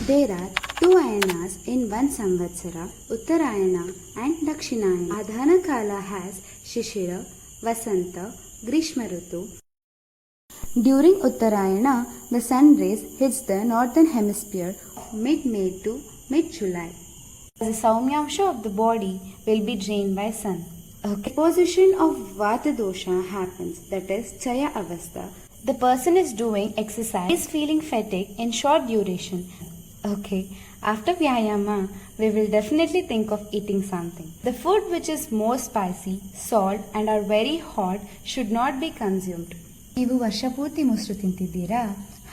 There are two Ayanas in one Samvatsara, Uttarayana and Dakshinayana. Adhana Kala has Shishira, Vasanta, Grishma Ritu. During Uttarayana, the sun rays hits the northern hemisphere mid-May to mid-July. The Saumyamsha of the body will be drained by sun. Okay. Position of Vata dosha happens, that is Chaya Avastha. The person is doing exercise, is feeling fatigue in short duration. Okay, after Vyayama, we will definitely think of eating something. The food which is more spicy, salt and are very hot should not be consumed. ನೀವು ವರ್ಷ ಪೂರ್ತಿ ಮೊಸರು ತಿಂತಿದ್ದೀರಾ?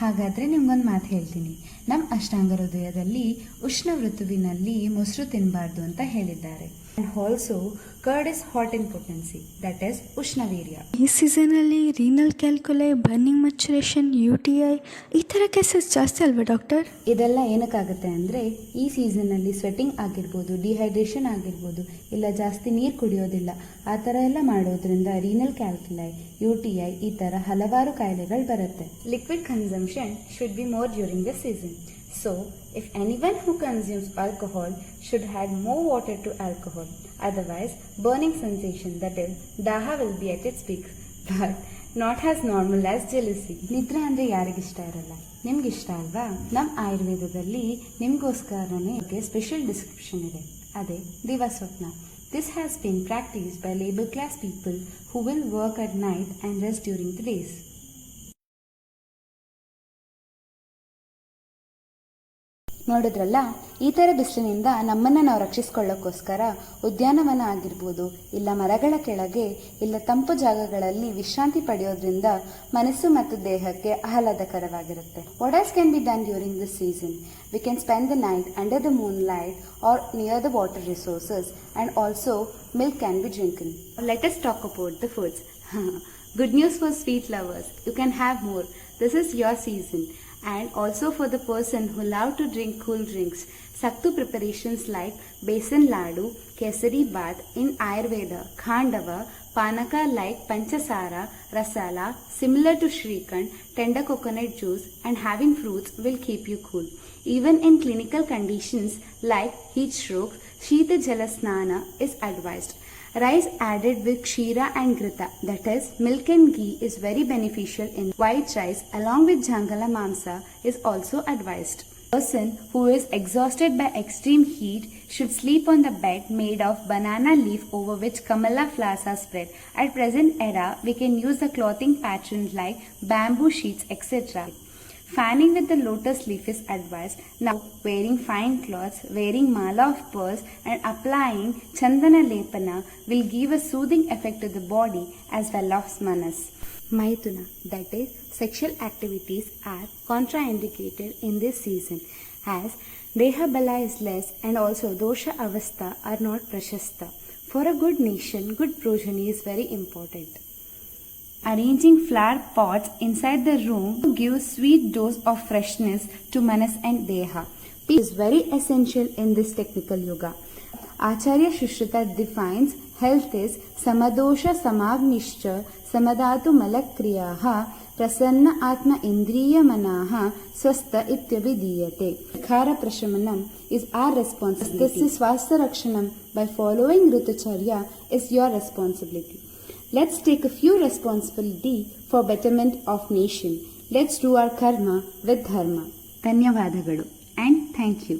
ಹಾಗಾದರೆ ನಿಮ್ಗೊಂದು ಮಾತು ಹೇಳ್ತೀನಿ. ನಮ್ಮ ಅಷ್ಟಾಂಗ ಹೃದಯದಲ್ಲಿ ಉಷ್ಣ ಋತುವಿನಲ್ಲಿ ಮೊಸರು ತಿನ್ನಬಾರ್ದು ಅಂತ ಹೇಳಿದ್ದಾರೆ. And also, curd is hot in potency, that is ಉಷ್ಣವೀರ್ಯ. ಈ ಸೀಸನಲ್ಲಿ ರೀನಲ್ ಕ್ಯಾಲ್ಕುಲೈ, ಬರ್ನಿಂಗ್ ಮಚ್ಚುರೇಷನ್, UTI ಈ ಥರ ಕೇಸಸ್ ಜಾಸ್ತಿ ಅಲ್ವಾ ಡಾಕ್ಟರ್? ಇದೆಲ್ಲ ಏನಕ್ಕಾಗುತ್ತೆ ಅಂದರೆ ಈ ಸೀಸನ್ನಲ್ಲಿ ಸ್ವೆಟ್ಟಿಂಗ್ ಆಗಿರ್ಬೋದು, ಡಿಹೈಡ್ರೇಷನ್ ಆಗಿರ್ಬೋದು, ಇಲ್ಲ ಜಾಸ್ತಿ ನೀರು ಕುಡಿಯೋದಿಲ್ಲ, ಆ ಥರ ಎಲ್ಲ ಮಾಡೋದ್ರಿಂದ ರೀನಲ್ ಕ್ಯಾಲ್ಕುಲೈ, UTI ಈ ಥರ ಹಲವಾರು ಕಾಯಿಲೆಗಳು ಬರುತ್ತೆ. Liquid consumption should be more during the season. So, if anyone who consumes alcohol should add more water to alcohol. Otherwise, burning sensation, that is, daha will be at its peak, but not as normal as jealousy. ನಿದ್ರೆ ಅಂದರೆ ಯಾರಿಗಿಷ್ಟ ಇರಲ್ಲ? ನಿಮ್ಗಿಷ್ಟ ಅಲ್ವಾ? ನಮ್ಮ ಆಯುರ್ವೇದದಲ್ಲಿ ನಿಮಗೋಸ್ಕರನೇ special description ಇದೆ. ಅದೇ ದಿವಾಸ್ವಪ್ನ. This has been practiced by labor class people who will work at night and rest during the days. ನೋಡಿದ್ರಲ್ಲ, ಈ ಥರ ಬಿಸಿಲಿನಿಂದ ನಮ್ಮನ್ನು ನಾವು ರಕ್ಷಿಸ್ಕೊಳ್ಳೋಕ್ಕೋಸ್ಕರ ಉದ್ಯಾನವನ ಆಗಿರ್ಬೋದು, ಇಲ್ಲ ಮರಗಳ ಕೆಳಗೆ, ಇಲ್ಲ ತಂಪು ಜಾಗಗಳಲ್ಲಿ ವಿಶ್ರಾಂತಿ ಪಡೆಯೋದ್ರಿಂದ ಮನಸ್ಸು ಮತ್ತು ದೇಹಕ್ಕೆ ಆಹ್ಲಾದಕರವಾಗಿರುತ್ತೆ. What else can be done during this season? We can spend the night under the moonlight or near the water resources, and also milk can be drinking. Let us talk about the foods. Good news for sweet lovers. You can have more. This is your season. And also for the person who love to drink cool drinks, Sattu preparations like besan ladu, kesari bath in Ayurveda, khandava, panaka like panchasara, rasala, similar to Shrikhand, tender coconut juice and having fruits will keep you cool. Even in clinical conditions like heat stroke, Shita Jala Snana is advised. Rice added with kshira and grita, that is milk and ghee, is very beneficial in white rice along with jangala mamsa is also advised. Person who is exhausted by extreme heat should sleep on the bed made of banana leaf over which kamala flowers are spread. At present era, we can use the clothing patterns like bamboo sheets, etc. Fanning with the lotus leaf is advised. Now, wearing fine clothes, wearing mala of pearls and applying chandana lepana will give a soothing effect to the body as well as manas. Maithuna, that is, sexual activities are contraindicated in this season as Deha Bala is less and also Dosha Avastha are not prashasta. For a good nation, good progeny is very important. Arranging flower pots inside the room gives sweet dose of freshness to manas and deha. Peace is very essential in this technical yoga. Acharya Shushrita defines health is samadosha samagnishcha samadatu malakriyaha prasanna atma indriya manaha swastha ityavidiyate. Khara prashamanam is our responsibility. This is swastha rakshanam by following Ritucharya is your responsibility. Let's take a few responsibility for betterment of nation. Let's do our karma with dharma. ಧನ್ಯವಾದಗಳು and thank you.